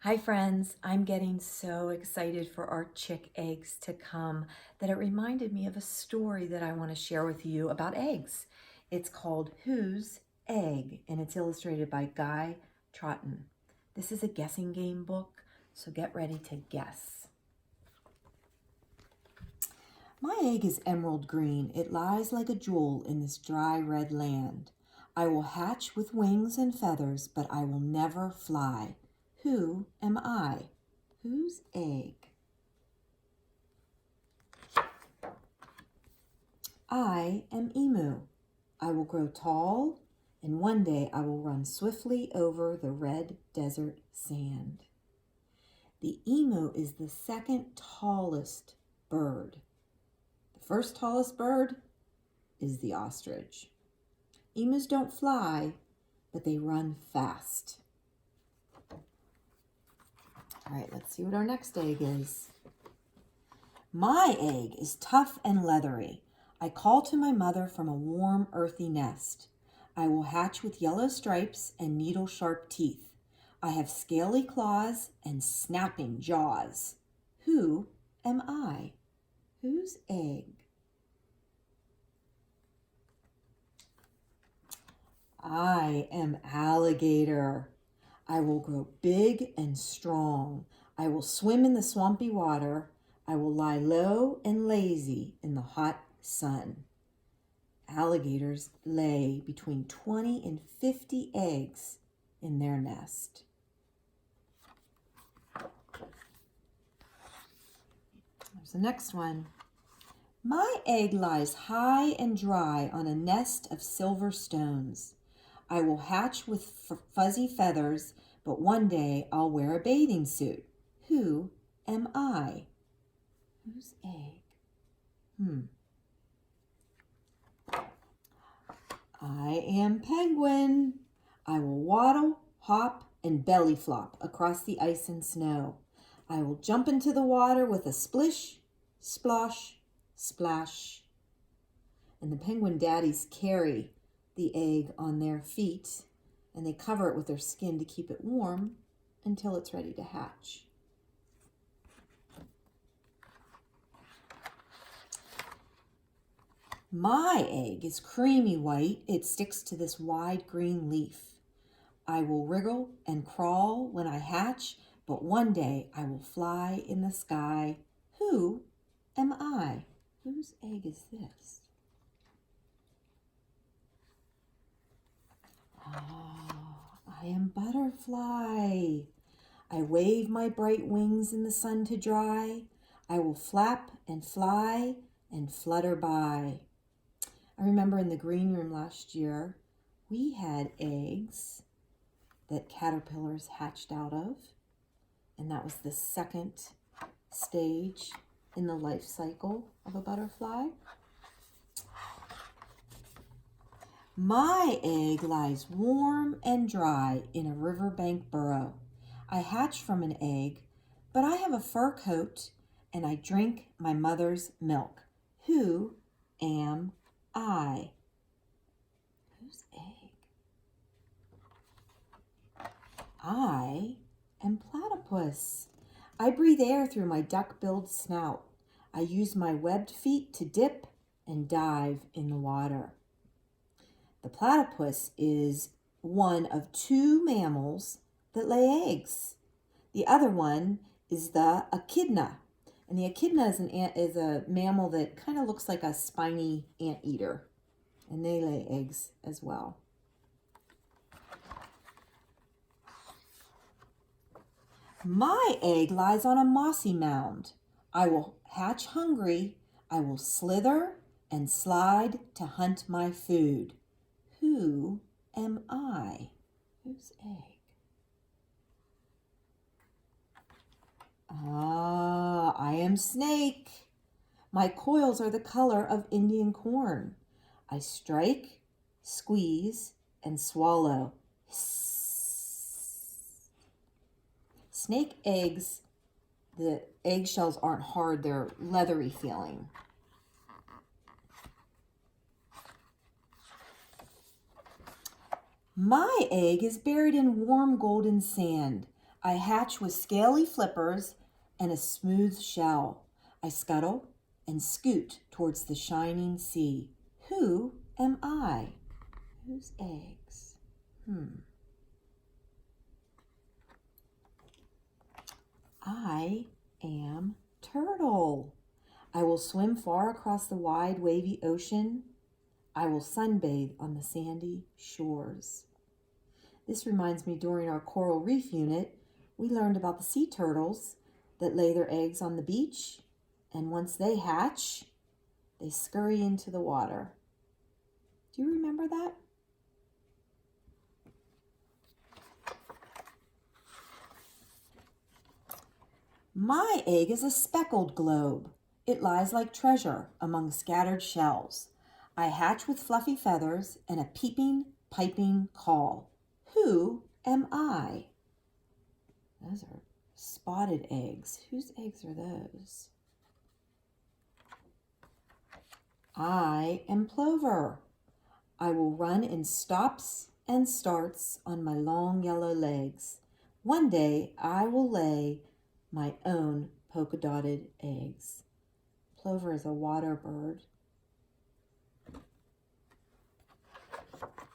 Hi friends, I'm getting so excited for our chick eggs to come that it reminded me of a story that I want to share with you about eggs. It's called Whose Egg and it's illustrated by Guy Troughton. This is a guessing game book, so get ready to guess. My egg is emerald green. It lies like a jewel in this dry red land. I will hatch with wings and feathers, but I will never fly. Who am I? Whose egg? I am Emu. I will grow tall, and one day I will run swiftly over the red desert sand. The emu is the second tallest bird. The first tallest bird is the ostrich. Emus don't fly, but they run fast. All right, let's see what our next egg is. My egg is tough and leathery. I call to my mother from a warm, earthy nest. I will hatch with yellow stripes and needle-sharp teeth. I have scaly claws and snapping jaws. Who am I? Whose egg? I am alligator. I will grow big and strong. I will swim in the swampy water. I will lie low and lazy in the hot sun. Alligators lay between 20 and 50 eggs in their nest. There's the next one. My egg lies high and dry on a nest of silver stones. I will hatch with fuzzy feathers, but one day I'll wear a bathing suit. Who am I? Whose egg? I am penguin. I will waddle, hop, and belly flop across the ice and snow. I will jump into the water with a splish, splosh, splash. And the penguin daddies carry the egg on their feet and they cover it with their skin to keep it warm until it's ready to hatch. My egg is creamy white. It sticks to this wide green leaf. I will wriggle and crawl when I hatch, but one day I will fly in the sky. Who am I? Whose egg is this? I am butterfly. I wave my bright wings in the sun to dry. I will flap and fly and flutter by. I remember in the green room last year, we had eggs that caterpillars hatched out of, and that was the second stage in the life cycle of a butterfly. My egg lies warm and dry in a riverbank burrow. I hatch from an egg, but I have a fur coat and I drink my mother's milk. Who am I? Whose egg? I am platypus. I breathe air through my duck-billed snout. I use my webbed feet to dip and dive in the water. The platypus is one of two mammals that lay eggs. The other one is the echidna. And the echidna is a mammal that kind of looks like a spiny anteater. And they lay eggs as well. My egg lies on a mossy mound. I will hatch hungry. I will slither and slide to hunt my food. Who am I? Whose egg? I am snake. My coils are the color of Indian corn. I strike, squeeze, and swallow. Snake eggs, the eggshells aren't hard, they're leathery feeling. My egg is buried in warm golden sand. I hatch with scaly flippers and a smooth shell. I scuttle and scoot towards the shining sea. Who am I? Whose eggs? I am turtle. I will swim far across the wide, wavy ocean. I will sunbathe on the sandy shores. This reminds me, during our coral reef unit, we learned about the sea turtles that lay their eggs on the beach, and once they hatch, they scurry into the water. Do you remember that? My egg is a speckled globe. It lies like treasure among scattered shells. I hatch with fluffy feathers and a peeping, piping call. Who am I? Those are spotted eggs. Whose eggs are those? I am plover. I will run in stops and starts on my long yellow legs. One day I will lay my own polka-dotted eggs. Plover is a water bird.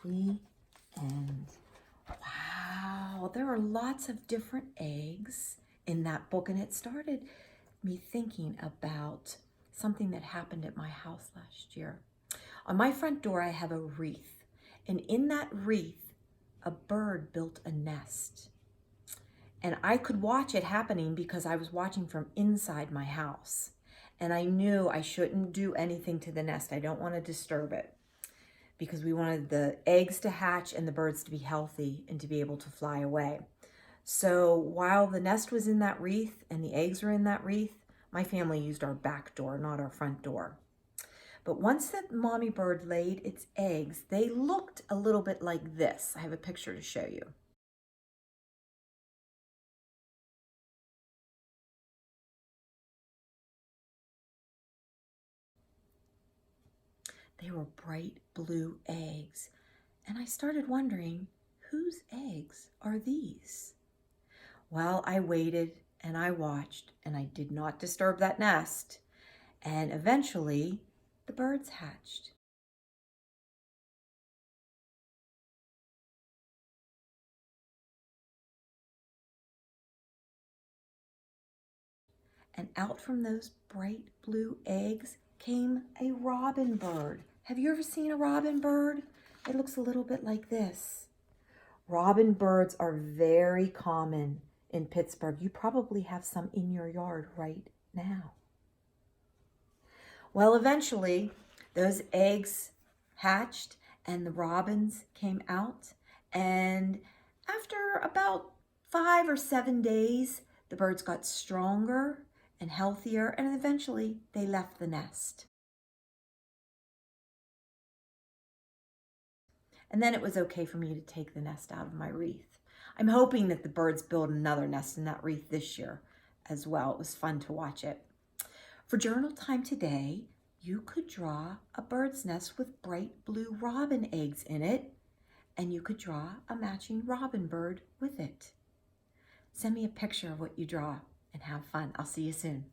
The end. Wow, there are lots of different eggs in that book, and it started me thinking about something that happened at my house last year. On my front door, I have a wreath, and in that wreath, a bird built a nest. And I could watch it happening because I was watching from inside my house. And I knew I shouldn't do anything to the nest. I don't want to disturb it because we wanted the eggs to hatch and the birds to be healthy and to be able to fly away. So while the nest was in that wreath and the eggs were in that wreath, my family used our back door, not our front door. But once that mommy bird laid its eggs, they looked a little bit like this. I have a picture to show you. They were bright blue eggs. And I started wondering, whose eggs are these? Well, I waited and I watched, and I did not disturb that nest. And eventually, the birds hatched. And out from those bright blue eggs came a robin bird. Have you ever seen a robin bird? It looks a little bit like this. Robin birds are very common in Pittsburgh. You probably have some in your yard right now. Well, eventually, those eggs hatched and the robins came out. And after about 5 or 7 days, the birds got stronger and healthier, and eventually they left the nest. And then it was okay for me to take the nest out of my wreath. I'm hoping that the birds build another nest in that wreath this year as well. It was fun to watch it. For journal time today, you could draw a bird's nest with bright blue robin eggs in it, and you could draw a matching robin bird with it. Send me a picture of what you draw and have fun. I'll see you soon.